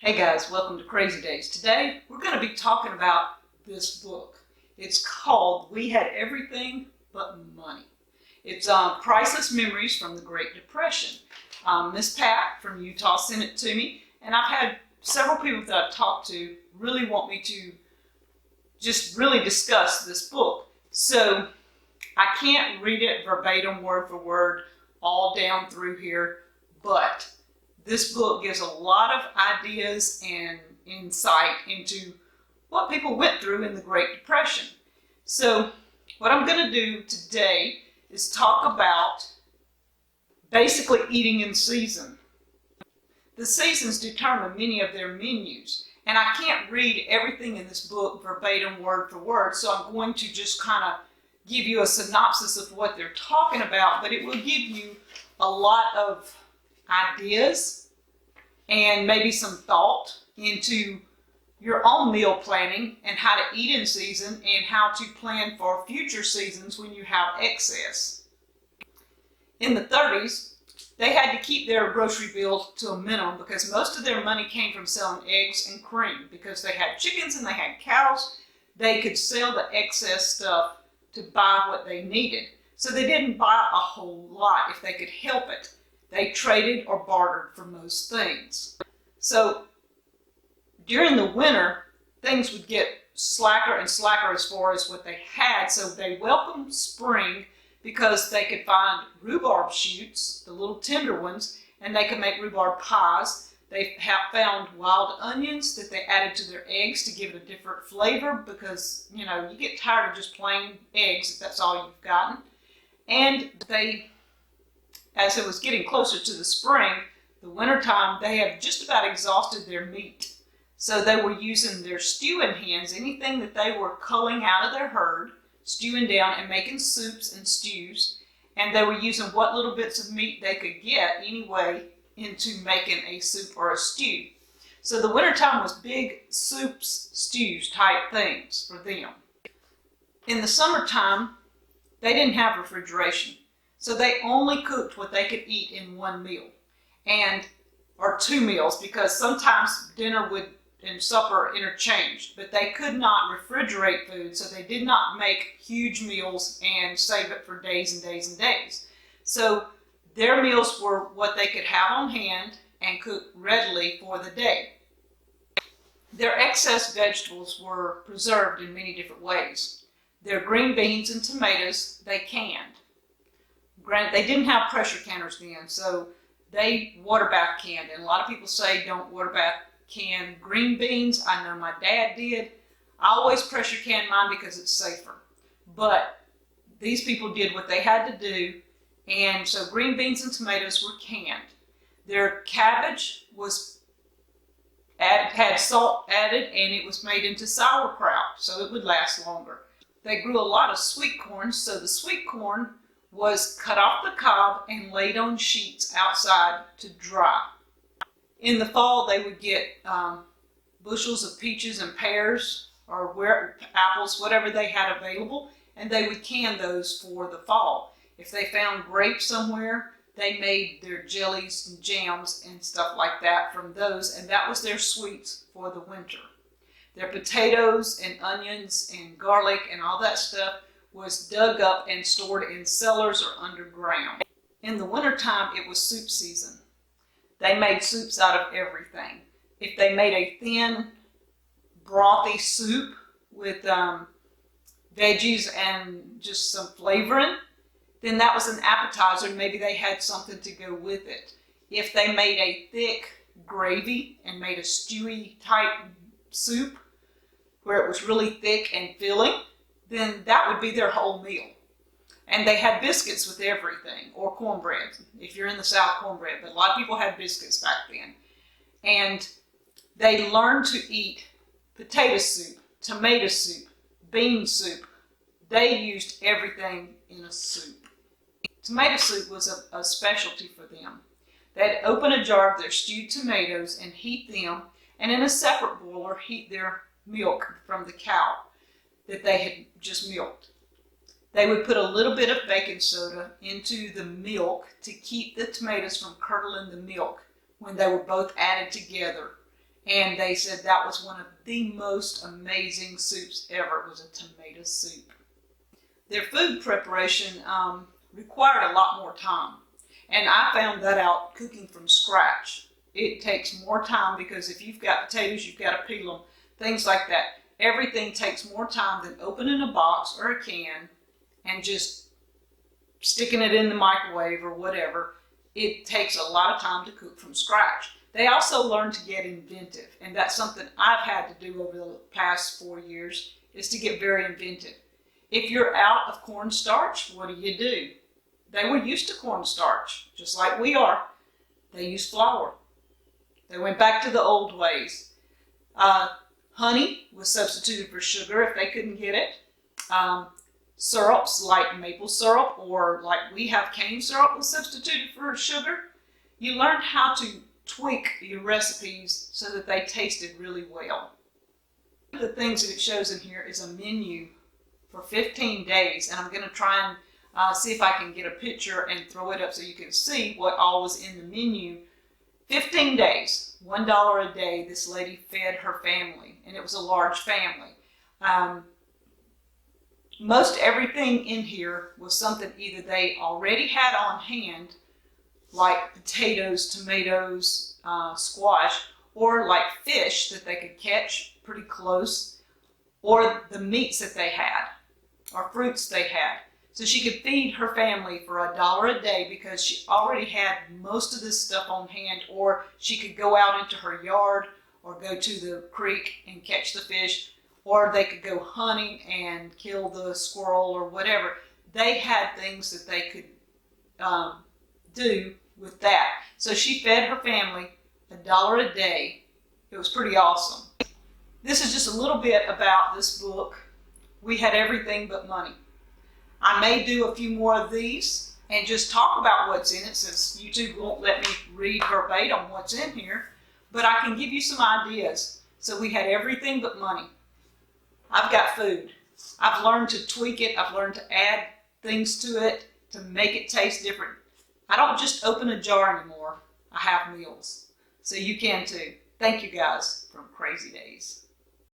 Hey guys, welcome to Crazy Days. Today we're going to be talking about this book. It's called We Had Everything But Money. It's Priceless Memories from the Great Depression. Miss Pat from Utah sent it to me, and I've had several people that I've talked to really want me to just really discuss this book. So I can't read it verbatim, word for word, all down through here, but this book gives a lot of ideas and insight into what people went through in the Great Depression. So what I'm going to do today is talk about basically eating in season. The seasons determine many of their menus, and I can't read everything in this book verbatim, word for word, so I'm going to just kind of give you a synopsis of what they're talking about, but it will give you a lot of ideas and maybe some thought into your own meal planning and how to eat in season and how to plan for future seasons when you have excess. In the 30s, they had to keep their grocery bill to a minimum because most of their money came from selling eggs and cream. Because they had chickens and they had cows, they could sell the excess stuff to buy what they needed. So they didn't buy a whole lot if they could help it. They traded or bartered for most things. So during the winter, things would get slacker and slacker as far as what they had. So they welcomed spring because they could find rhubarb shoots, the little tender ones, and they could make rhubarb pies. They found wild onions that they added to their eggs to give it a different flavor because, you know, you get tired of just plain eggs if that's all you've gotten. And as it was getting closer to the spring, the wintertime, they have just about exhausted their meat. So they were using their stewing hens, anything that they were culling out of their herd, stewing down and making soups and stews. And they were using what little bits of meat they could get anyway into making a soup or a stew. So the wintertime was big soups, stews type things for them. In the summertime, they didn't have refrigeration. So they only cooked what they could eat in one meal, or two meals, because sometimes dinner and supper interchanged, but they could not refrigerate food, so they did not make huge meals and save it for days and days and days. So their meals were what they could have on hand and cook readily for the day. Their excess vegetables were preserved in many different ways. Their green beans and tomatoes, they canned. Granted, they didn't have pressure canners then, so they water bath canned. And a lot of people say don't water bath can green beans. I know my dad did. I always pressure can mine because it's safer. But these people did what they had to do, and so green beans and tomatoes were canned. Their cabbage had salt added, and it was made into sauerkraut, so it would last longer. They grew a lot of sweet corn, so the sweet corn was cut off the cob and laid on sheets outside to dry. In the fall, they would get bushels of peaches and pears or apples, whatever they had available, and they would can those for the fall. If they found grapes somewhere, they made their jellies and jams and stuff like that from those, and that was their sweets for the winter. Their potatoes and onions and garlic and all that stuff was dug up and stored in cellars or underground. In the wintertime, it was soup season. They made soups out of everything. If they made a thin, brothy soup with veggies and just some flavoring, then that was an appetizer, and maybe they had something to go with it. If they made a thick gravy and made a stewy type soup where it was really thick and filling, then that would be their whole meal. And they had biscuits with everything, or cornbread. If you're in the South, cornbread. But a lot of people had biscuits back then. And they learned to eat potato soup, tomato soup, bean soup. They used everything in a soup. Tomato soup was a specialty for them. They'd open a jar of their stewed tomatoes and heat them, and in a separate boiler, heat their milk from the cow that they had just milked. They would put a little bit of baking soda into the milk to keep the tomatoes from curdling the milk when they were both added together. And they said that was one of the most amazing soups ever. It was a tomato soup. Their food preparation required a lot more time. And I found that out cooking from scratch. It takes more time because if you've got potatoes, you've got to peel them, things like that. Everything takes more time than opening a box or a can and just sticking it in the microwave or whatever. It takes a lot of time to cook from scratch. They also learn to get inventive, and that's something I've had to do over the past 4 years, is to get very inventive. If you're out of cornstarch, what do? They were used to cornstarch, just like we are. They use flour. They went back to the old ways. Honey was substituted for sugar if they couldn't get it. Syrups like maple syrup or like we have cane syrup was substituted for sugar. You learn how to tweak your recipes so that they tasted really well. One of the things that it shows in here is a menu for 15 days, and I'm going to try and see if I can get a picture and throw it up so you can see what all was in the menu. 15 days, $1 a day, this lady fed her family, and it was a large family. Most everything in here was something either they already had on hand, like potatoes, tomatoes, squash, or like fish that they could catch pretty close, or the meats that they had, or fruits they had. So she could feed her family for $1 a day because she already had most of this stuff on hand, or she could go out into her yard or go to the creek and catch the fish, or they could go hunting and kill the squirrel or whatever. They had things that they could do with that. So she fed her family $1 a day. It was pretty awesome. This is just a little bit about this book. We had everything but money. I may do a few more of these and just talk about what's in it, since YouTube won't let me read verbatim what's in here, but I can give you some ideas. So we had everything but money. I've got food. I've learned to tweak it. I've learned to add things to it to make it taste different. I don't just open a jar anymore. I have meals. So you can too. Thank you guys from Crazy Days.